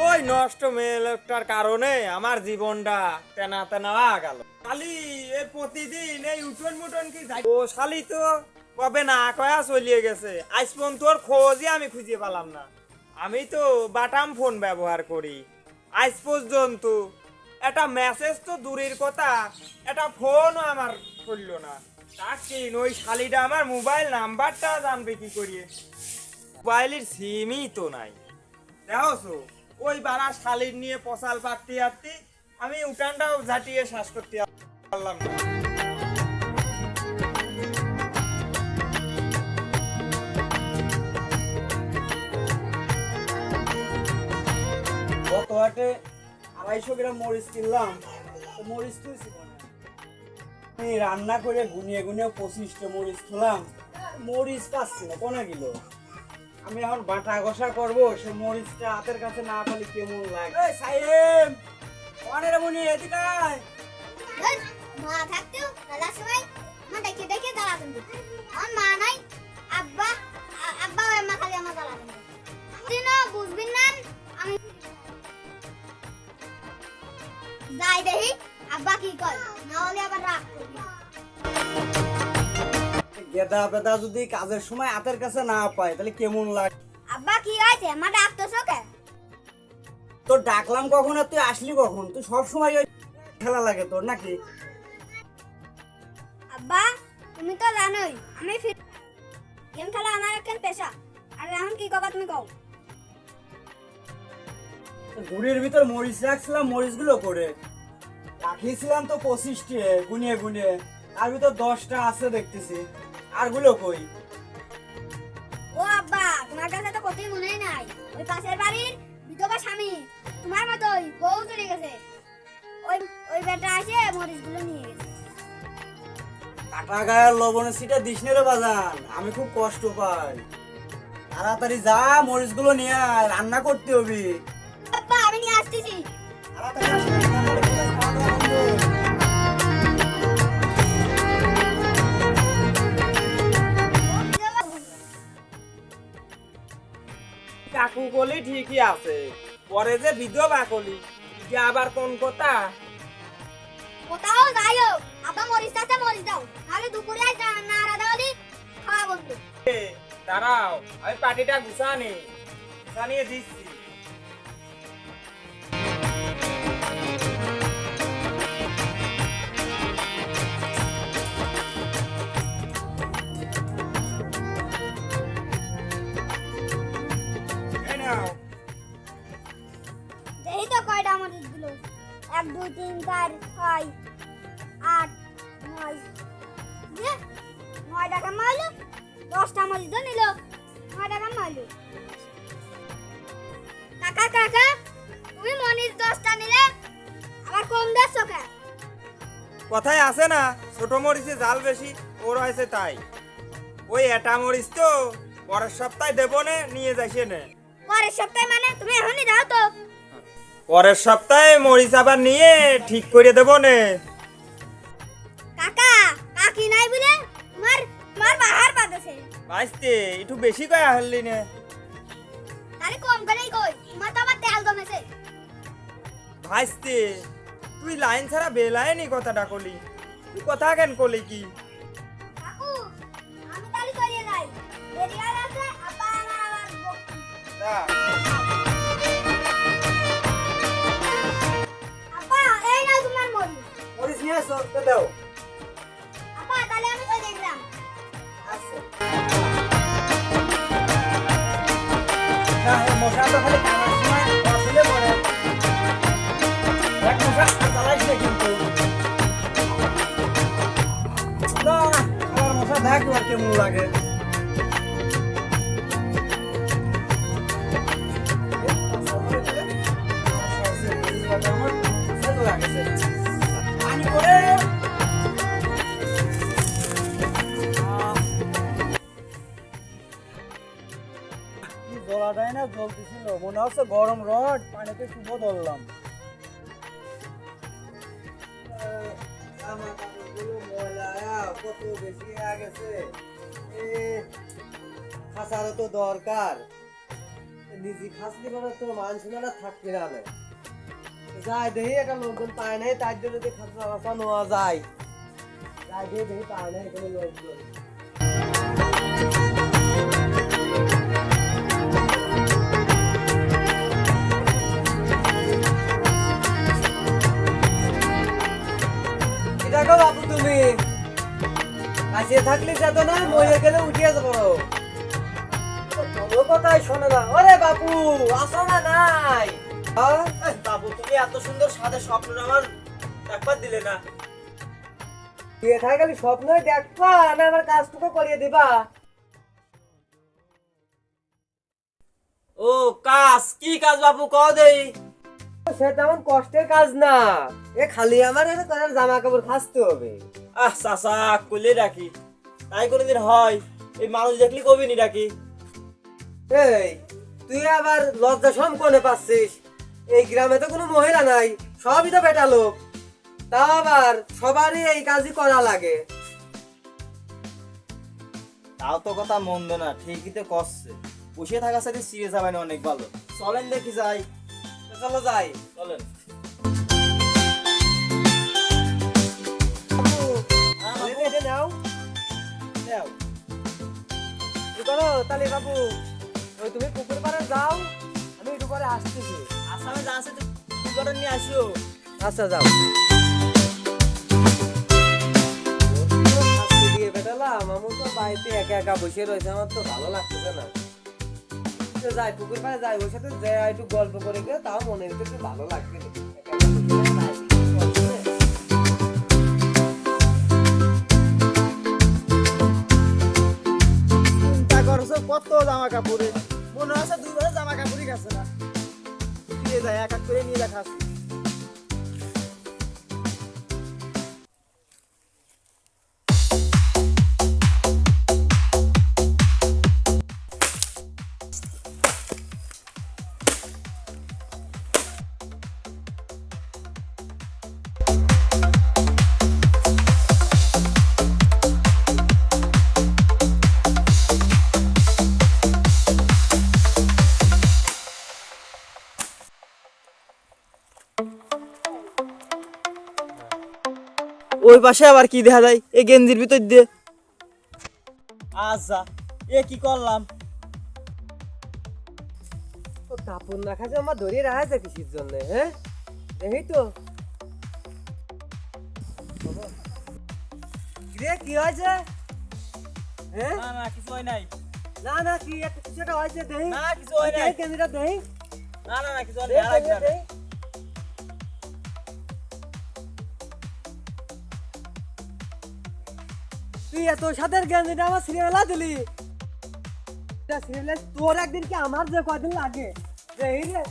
ওই নষ্ট মেয়ে লোকটার কারণে আমার জীবনটা তেনা তেনা গেল। শালি এই প্রতিদিন এই উঠোন মুঠোন কি যাই, ও শালি তো কবে না কয়া চলিয়ে গেছে, আজ পর্যন্ত ওর খোঁজই আমি খুঁজে পেলাম না। আমি তো বাটাম ফোন ব্যবহার করি, আজ পর্যন্ত একটা মেসেজ তো দূরের কথা, একটা ফোনও আমার করলো না। তাকে ওই শালিটা আমার মোবাইল নাম্বারটা জানবে কি করিয়ে, মোবাইলের সিমই তো নাই। দেখো ওই বাড়া শালির নিয়ে পশাল পাততে পারতে আমি উঠানটাও ঝাঁটিয়ে শ্বাস করতে পারলাম না। গত হাটে 250 গ্রাম মরিচ কিনলাম, তো মরিচ তুলছি আমি রান্না করে গুনিয়ে গুনিয়ে 25টা মরিচ তুলাম, মরিচ পাচ্ছি না কোনা গেল। আমি এখন বাটা ঘষা করবো, সে মরিচটা হাতের কাছে না পেলে কেমন লাগে। সাইম অনেক মনি এদিকে আয়। মা থাকতেও দাদার সময় আমার ডেকে ডেকে দাঁড়াতেন, আমার মা নাই, আব্বা আব্বা মা খালি আমার দাঁড়াতেন। দিনও বুঝবেন না, আমি যাই দেখি আব্বা কি কর, না হলে আবার রাগ করবি। গেদা বেদা যদি কাজের সময় হাতের কাছে না পায় তাহলে কেমন লাগে। আব্বা কি হয়েছে, মা ডাকতেছো কে? তোর ডাকলাম কখন আর তুই আসলি কখন? তুই সব সময় ওই খেলা লাগে তোর নাকি? আব্বা তুমি তো জানোই আমি গেম খেলা আমার একটা পেশা, আর এখন কি করবা তুমি কও? ঘুড়ির ভিতর মরিচ রাখছিলাম, মরিচগুলো করে রাখিয়েছিলাম তো 25টা গুনিয়ে গুনিয়ে, তার ভিতর 10টা আছে দেখতেছি, আরগুলো কই? ও আব্বা তোমার কাছে তো কতই মনেই নাই, ওই পাশের বাড়ির বিধবা স্বামী তোমার মতোই বউ চলে গেছে, ওই ওই বেটা এসে মরিচগুলো নিয়ে গেছে। কাটা গায়ের লবণের সিটা দিস নে রে বাজান, আমি খুব কষ্ট পাই। তাড়াতাড়ি যা মরিচগুলো নিয়ে আয়, রান্না করতে হবে। আব্বা আমি নিয়ে আসতেছি। তাড়াতাড়ি আসিস, তাড়াতাড়ি খাওয়া দাওয়া বন্ধ। কাকু কলি ঠিকই আছে, পরে যে বিধবা কলি যে আবার কোন কথা। কোথাও যাইও আব্বা মরিচ আছে মরিচ দাও, নাহলে দুপুরে আজ না রাধা হলি খাওয়া বলবো। দাঁড়াও আমি পাটিটা গুছানিয়ে দিচ্ছি। এই নাও। দেখি তো কয়টা মরিচ দিল, 1 2 3 4 6 8 9, যে 9 টাকা মাইলো, 10টা মরিচ তো নিল, 9 টাকা মাইলো। কাকা কাকা তুমি মরিচ 10টা নিলে আবার কম দিচ্ছ কে? কথায় আছে না, ছোট মরিচে জাল বেশি, ওর হয়েছে তাই। ওই এটা মরিচ তো পরের সপ্তাহে দেবো নে, নিয়ে যাইছে নে। পরের সপ্তাহে মানে তুমি এখনই দাও তো। পরের সপ্তাহে মরিচ আবার নিয়ে ঠিক করে দেবো নে। কাকা কাকি নাই বলে তোমার তোমার বাহার পাতেছে, ভাইস্তে একটু বেশি কয়া হলি নে। তাহলে কম করেই কই, তোমার তো আবার তেল জমেছে। ভাইস্তে তুই লাইন ছাড়া বেলায়নি কথাটা কলি, তুই কথা কেন কলি কি? কাকু আমি তাহলে চলে যাই, দেরি হয়ে গেছে, আব্বা আমার আবার বকবে। আব্বা এই নাও তোমার মরিচ। মরিচ নিয়ে আসো, তো দাও। আব্বা তাহলে আমি চলে গেলাম। আচ্ছা। না, এই মশা তো খালি খাওয়ার সময় আসলে পরে। এক মশা আর চালাইস না কিন্তু। না, আমার মশা দেখ আর কেমন লাগে। পানি করে জলাটাই না জ্বলতেছিল, মনে হচ্ছে গরম রড, পানিতে শুভ ধরলাম। আমার কাপড়গুলো ময়লা কত বেশি হয়ে গেছে, খাসারও তো দরকার। নিজে খাসলি করে তো মান শোনা থাকবে না যাই দেখি একটা লোকজন পায় নাই তার জন্য যদি খাসা বাসা নেওয়া যায় যাই দেখি পায় নাই এখানে লোকজন দেখো বাবু তুমি কাছে থাকলে যেত না মরে গেলে উঠিয়ে যাবো কোনো কথাই শোনে না ওরে বাবু আসো না নাই বাবু তুমি এত সুন্দর সাদা স্বপ্ন আমার একবার দিলে না। বিয়ে থাকে খালি স্বপ্নই দেখবা না আমার কাজটুকু করিয়ে দিবা ও কাজ কি কাজ বাবু কও দেই। সে তেমন কষ্টের কাজ না এ খালি আমার জামা কাপড় খাসতে হবে চাচা কইলে রাখি তাই কোনদিন হয় এই মানুষ দেখলি কবি নি রাখি। এই তুই আবার লজ্জা সম কোনে পাচ্ছিস এই গ্রামে তো কোনো মহিলা নাই সবই তো বেটা লোক তা আবার সবারই এই কাজই করা লাগে তাও তো কথা মন্দ না ঠিকই তো করছে বসে থাকার সাথে সিরিয়াস হবে না অনেক ভালো চলেন দেখি যাই। চলো যাই চলেন এটা নাও যাও। কি করো তাহলে বাবু ওই তুমি পুকুর পাড়ে যাও আমি একটু পরে আসতেছি আসামে যা আছে কি করে নিয়ে আসিও। আচ্ছা যাও দিয়ে বেটালাম আমার তো বাড়িতে একা একা বসে রয়েছে আমার তো ভালো লাগতেছে না তো যাই পুকুর পাড়ে যাই ওর সাথে যে একটু গল্প করে গিয়ে তাও মনে হচ্ছে একটু ভালো লাগবে একা একা বসে রয়েছে। চিন্তা করছো কত জামা কাপড়ে মনে আছে 2 বছর জামা কাপড়ই গেছে না নিয়ে যায় এক এক করে নিয়ে দেখাস। ওই পাশে আবার কি দেখা যায় এই গেঞ্জির ভিতর দিয়ে। আচ্ছা এ কি করলাম ও কাপড় না খাচ্ছে আমার ধরিয়ে রাখা যায় কিসের জন্য হ্যাঁ দেখি তো রে কি হয়েছে হ্যাঁ না না কিছু হয় নাই না না কি একটা কিছু একটা হয়েছে দেখি না কিছু হয় নাই ক্যামেরা দেখি না না না কিছু হয় নাই আর লাগবে না। তুই এত সাদের গেঞ্জিটা আমার সিনেমেলা দিলি সিনেমেলা তোর একদিন কি আমার যে কদিন লাগে দেখি রে